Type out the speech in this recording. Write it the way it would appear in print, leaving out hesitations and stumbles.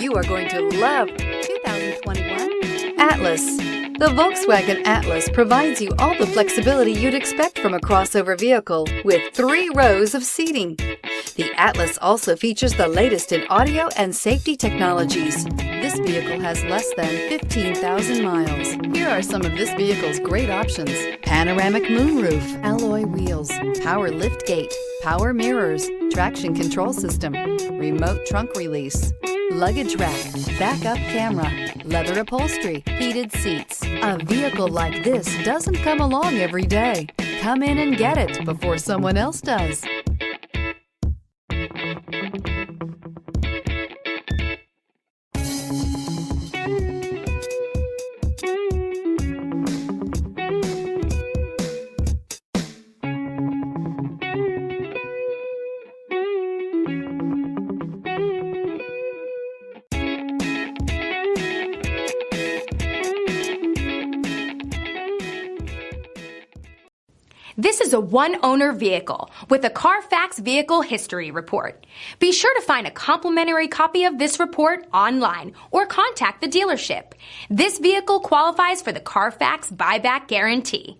You are going to love 2021 Atlas. The Volkswagen Atlas provides you all the flexibility you'd expect from a crossover vehicle with 3 rows of seating. The Atlas also features the latest in audio and safety technologies. This vehicle has less than 15,000 miles. Here are some of this vehicle's great options: panoramic moonroof, alloy wheels, power liftgate, power mirrors, traction control system, remote trunk release, luggage rack, backup camera, leather upholstery, heated seats. A vehicle like this doesn't come along every day. Come in and get it before someone else does. This is a one-owner vehicle with a Carfax Vehicle History Report. Be sure to find a complimentary copy of this report online or contact the dealership. This vehicle qualifies for the Carfax Buyback Guarantee.